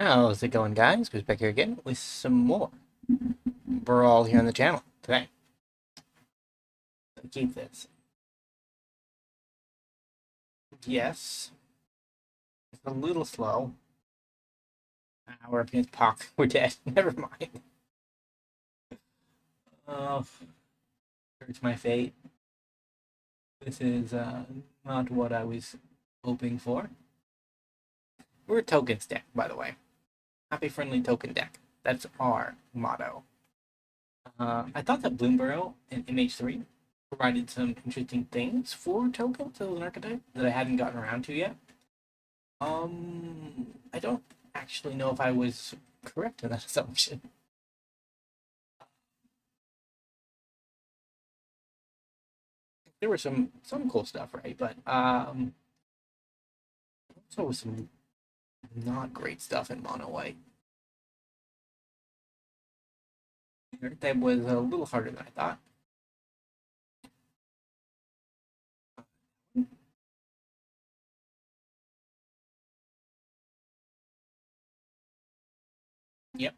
How's it going, guys? Who's back here again with some more Brawl here on the channel today. Keep this. Yes, it's a little slow. We're up against Pock. We're dead. Never mind. Oh, hurts my fate. This is not what I was hoping for. We're a tokens deck, by the way. Happy friendly token deck. That's our motto. I thought that Bloomburrow in MH3 provided some interesting things for tokens as an archetype that I hadn't gotten around to yet. I don't actually know if I was correct in that assumption. There was some cool stuff, right? But also was some not great stuff in mono white. That was a little harder than I thought. Yep.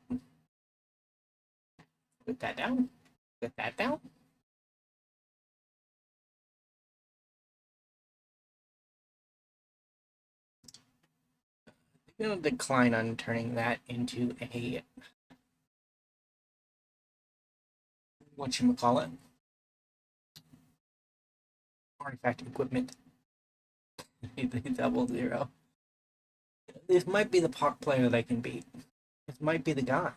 Put that down. Put that down. I'm gonna decline on turning that into a whatchamacallit artifact equipment. Double zero. This might be the POC player that I can beat. This might be the guy.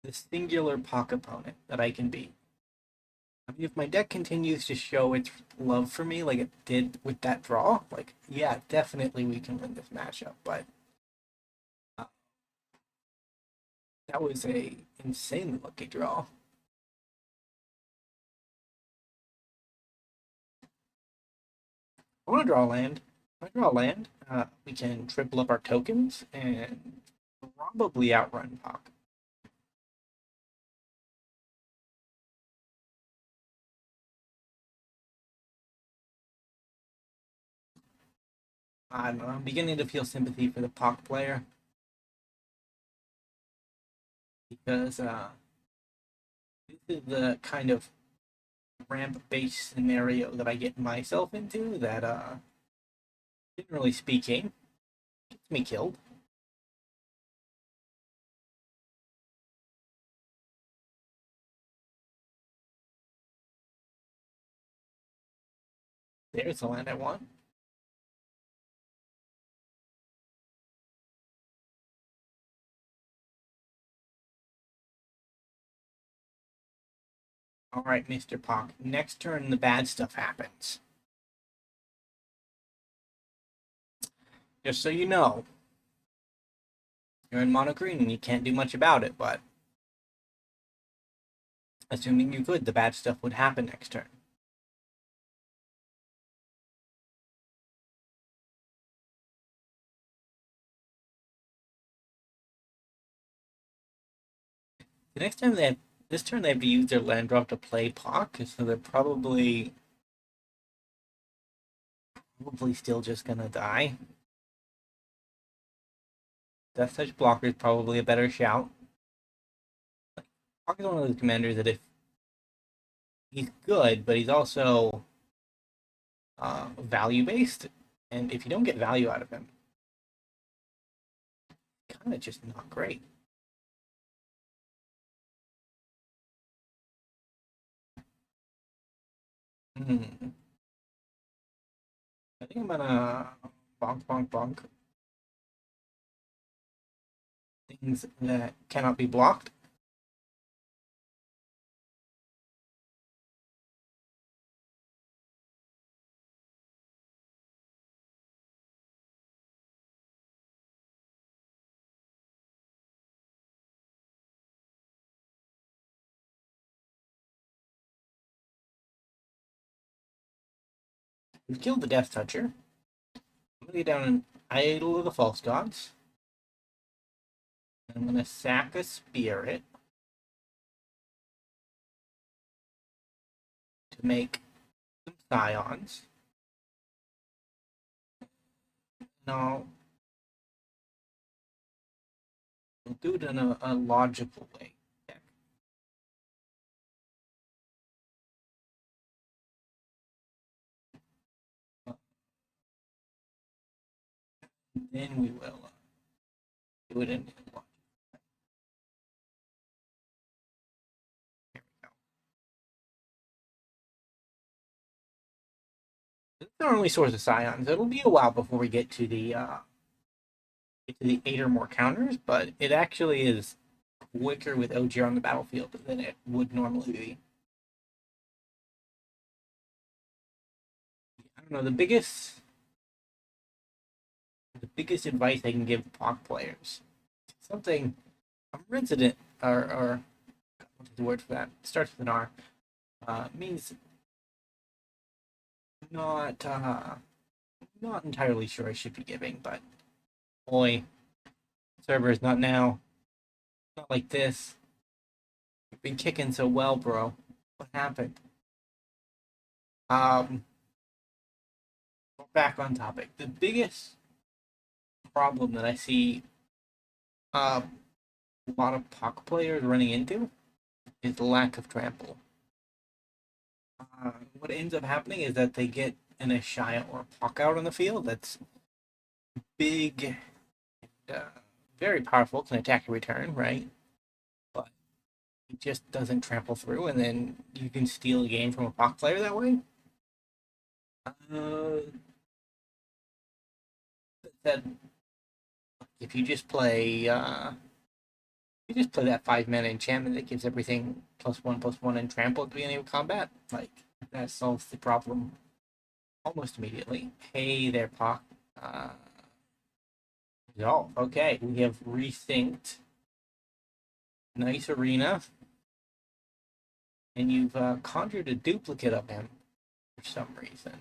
The singular POC opponent that I can beat. I mean, if my deck continues to show its love for me like it did with that draw, like, yeah, definitely we can win this matchup. But uh, that was a insanely lucky draw. I want to draw land. If I draw land, we can triple up our tokens and probably outrun POC. I don't know. I'm beginning to feel sympathy for the POC player because this is the kind of ramp based scenario that I get myself into that, generally speaking, gets me killed. There's the land I want. All right, Mr. Pock. Next turn, the bad stuff happens. Just so you know, you're in mono green and you can't do much about it, but assuming you could, the bad stuff would happen next turn. The next time they have, this turn they have to use their land drop to play Pock, so they're probably still just gonna die. Death Touch blocker is probably a better shout. Pock is one of those commanders that if he's good, but he's also value based, and if you don't get value out of him, kind of just not great. Hmm. I think I'm gonna bonk, bonk, bonk things that cannot be blocked. We've killed the Death Toucher. I'm gonna get down an Idol of the False Gods. I'm gonna sack a Spirit to make some Scions. No, do it in a logical way. Then we will do it in logic. Here we go. It's our only source of scions. It'll be a while before we get to the 8 or more counters, but it actually is quicker with Ojer on the battlefield than it would normally be. I don't know, the biggest advice I can give POC players, something a resident or what's the word for that? Starts with an R. Means not entirely sure I should be giving, but boy, servers not now. Not like this. You've been kicking so well, bro. What happened? Back on topic. The biggest problem that I see a lot of POC players running into is the lack of trample. What ends up happening is that they get an Ashaya or a POC out on the field that's big, and, very powerful, can attack and return, right? But it just doesn't trample through, and then you can steal a game from a POC player that way. That if you just play that 5-mana enchantment that gives everything +1/+1 and trample at the beginning of combat, like that solves the problem almost immediately. Hey there, POC. Oh, okay, we have resynced. Nice arena. And you've conjured a duplicate of him for some reason.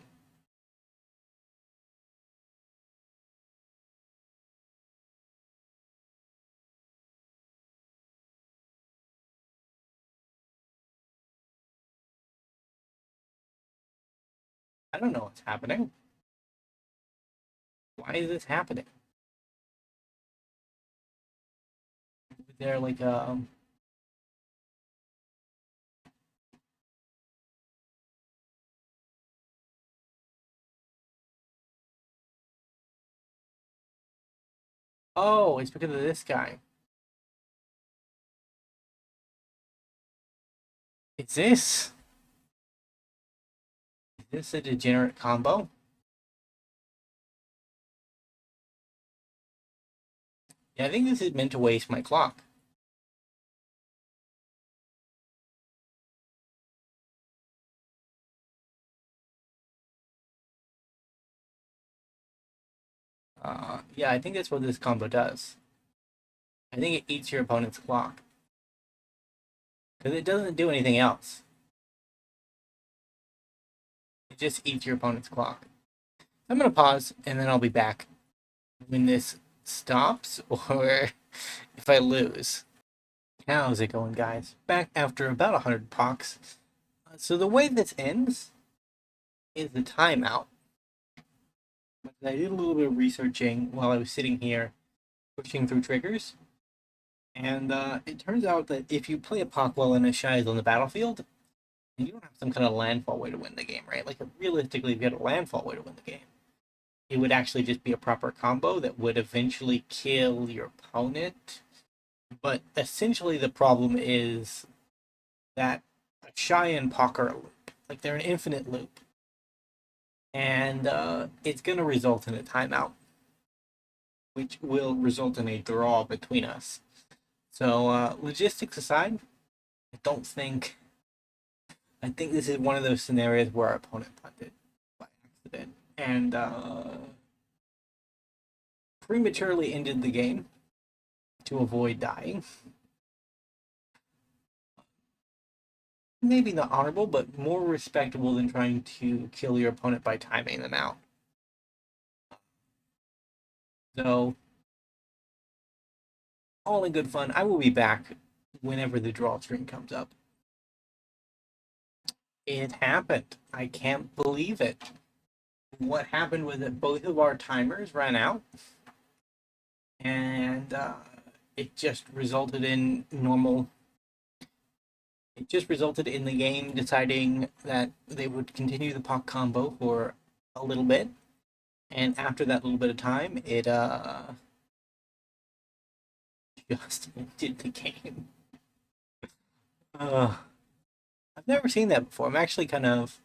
I don't know what's happening. Why is this happening? Is there like a oh, it's because of this guy. Is this a degenerate combo? Yeah, I think this is meant to waste my clock. Yeah, I think that's what this combo does. I think it eats your opponent's clock. Because it doesn't do anything else. It just eats your opponent's clock. I'm going to pause, and then I'll be back when this stops, or if I lose. How's it going, guys? Back after about 100 POCs. So the way this ends is the timeout. I did a little bit of researching while I was sitting here pushing through triggers. And it turns out that if you play a POC while an Ashai is on the battlefield, and you don't have some kind of landfall way to win the game, right? Like, realistically, if you had a landfall way to win the game, it would actually just be a proper combo that would eventually kill your opponent. But essentially, the problem is that Ashai and POC are a loop. Like, they're an infinite loop. And it's going to result in a timeout, which will result in a draw between us. So, logistics aside, I think this is one of those scenarios where our opponent punted by accident and prematurely ended the game to avoid dying. Maybe not honorable, but more respectable than trying to kill your opponent by timing them out. So, all in good fun. I will be back whenever the draw screen comes up. It happened. I can't believe it. What happened was that both of our timers ran out, and it just resulted in normal. It just resulted in the game deciding that they would continue the Puck combo for a little bit, and after that little bit of time, it just ended the game. I've never seen that before. I'm actually kind of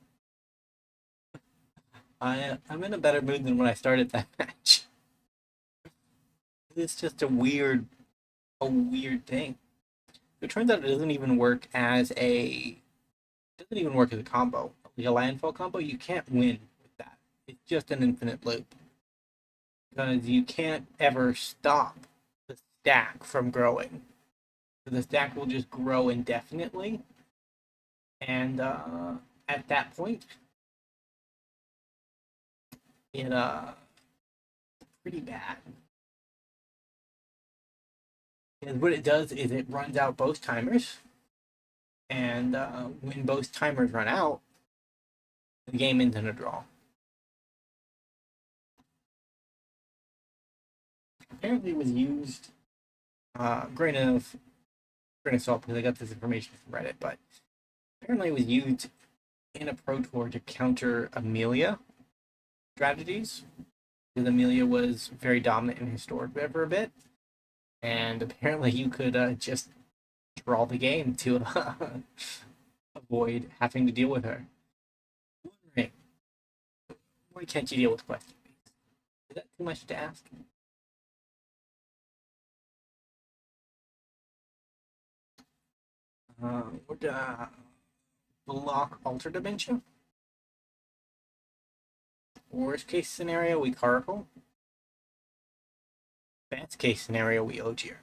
I'm in a better mood than when I started that match. It's just a weird thing. It turns out it doesn't even work as a combo. Like a landfall combo, you can't win with that. It's just an infinite loop because you can't ever stop the stack from growing. So the stack will just grow indefinitely, and at that point, it pretty bad. And what it does is it runs out both timers, and when both timers run out, the game ends in a draw. Apparently, it was used. Grain of salt because I got this information from Reddit, but apparently it was used in a Pro Tour to counter Amelia strategies. Because Amelia was very dominant in Historic for a bit, and apparently you could just draw the game to avoid having to deal with her. Wondering, why can't you deal with questions? Is that too much to ask? Would block Alter Dimension? Worst case scenario, we Caracal. Best case scenario, we Ojer.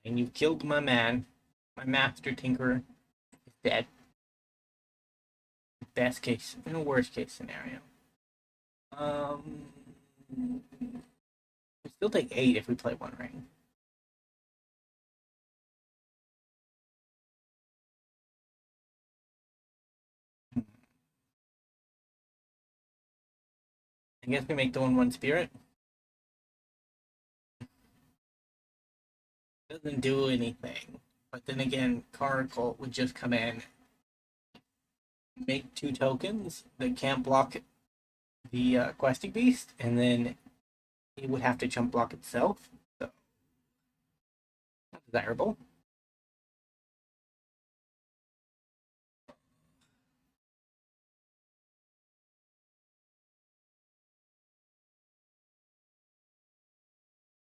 And you killed my man. My master tinkerer is dead. Best case and a worst case scenario. We still take 8 if we play one ring. I guess we make the 1/1 spirit. Doesn't do anything. But then again, Caracal would just come in, make 2 tokens that can't block the questing beast, and then it would have to jump block itself. So not desirable.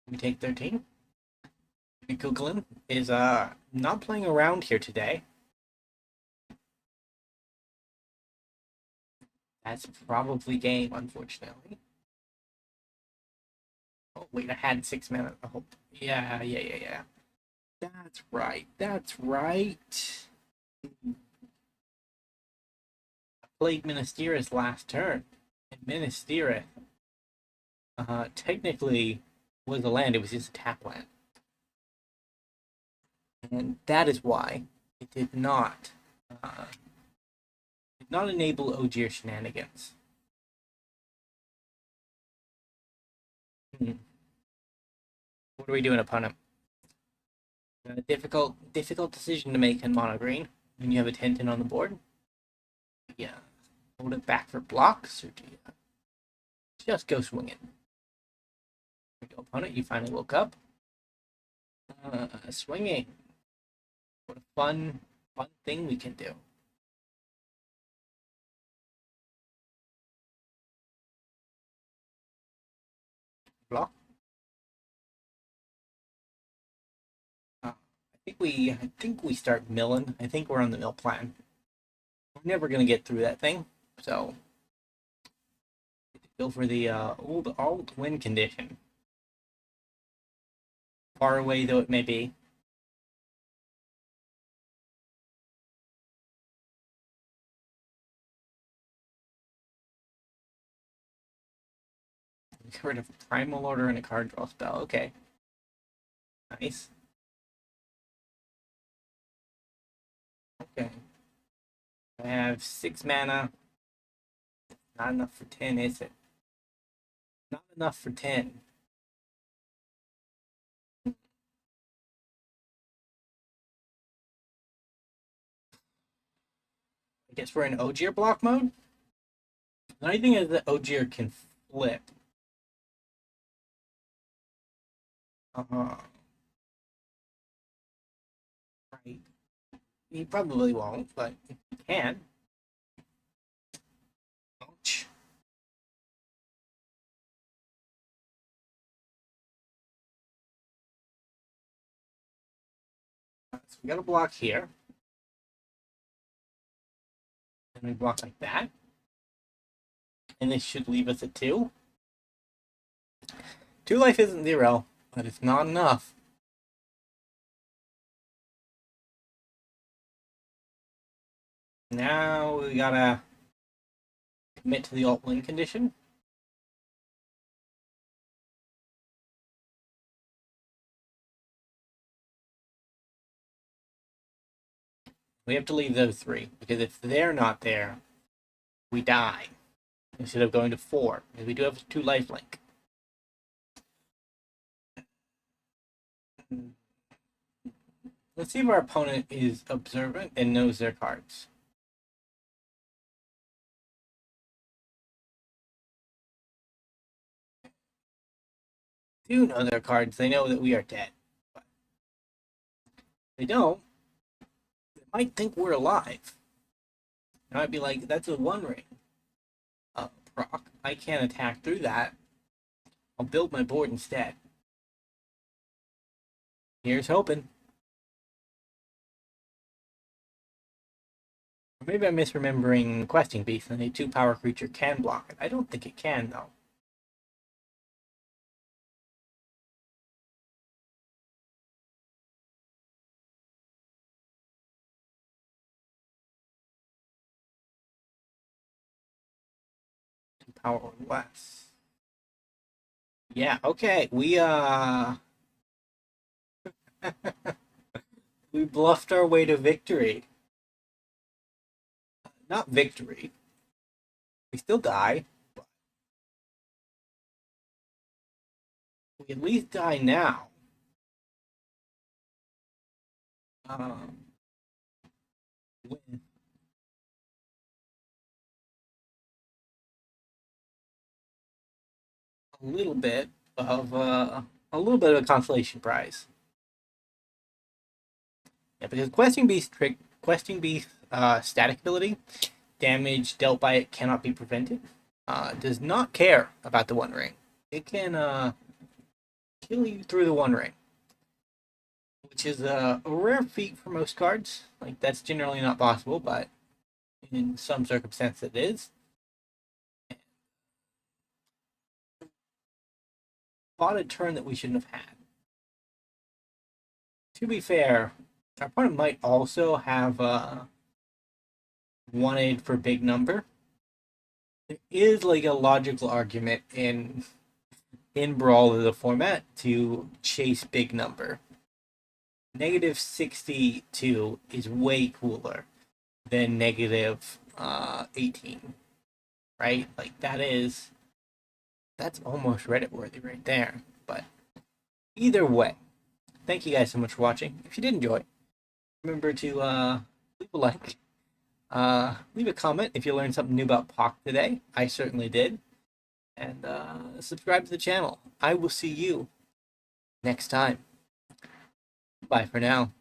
We take 13. Kukulin is not playing around here today. That's probably game, unfortunately. Oh wait, I had 6 mana. Oh yeah. That's right. That's right. I played Ministeris last turn, and Ministeris technically was a land. It was just a tap land, and that is why it did not enable Ojer shenanigans. What are we doing, opponent? A difficult decision to make in mono green when you have a 10-10 on the board. Yeah, hold it back for blocks, or do you just go swinging? There we go, opponent. You finally woke up. Swinging. What a fun thing we can do. Block. I think we start milling. I think we're on the mill plan. We're never gonna get through that thing, so go for the old win condition. Far away though it may be. Get rid of Primal Order and a card draw spell. Okay. Nice. Okay. I have 6 mana. Not enough for 10, is it? Not enough for 10. I guess we're in Ojer block mode. The only thing is that Ojer can flip. Right. He probably won't, but he can. Ouch. So we got a block here. And we block like that. And this should leave us at 2. 2 life isn't 0, but it's not enough. Now we gotta commit to the alt win condition. We have to leave those 3, because if they're not there, we die. Instead of going to 4, because we do have 2 lifelink. Let's see if our opponent is observant and knows their cards. Do know their cards, they know that we are dead. But if they don't, they might think we're alive. It might be like, that's a 1 ring. Proc. I can't attack through that. I'll build my board instead. Here's hoping. Or maybe I'm misremembering Questing Beast and a 2-power creature can block it. I don't think it can, though. Power or less. Yeah, okay. We we bluffed our way to victory. Not victory. We still die, but we at least die now. With a little bit of a consolation prize. Yeah, because Questing Beast static ability, damage dealt by it cannot be prevented. Does not care about the 1 ring. It can kill you through the 1 ring, which is a rare feat for most cards. Like, that's generally not possible, but in some circumstances it is. Fought a turn that we shouldn't have had. To be fair, our opponent might also have wanted for big number. There is like a logical argument in Brawl as a format to chase big number. Negative 62 is way cooler than negative 18, right? Like that's almost Reddit worthy right there. But either way, thank you guys so much for watching. If you did enjoy, remember to leave a like, leave a comment if you learned something new about POC today. I certainly did. And subscribe to the channel. I will see you next time. Bye for now.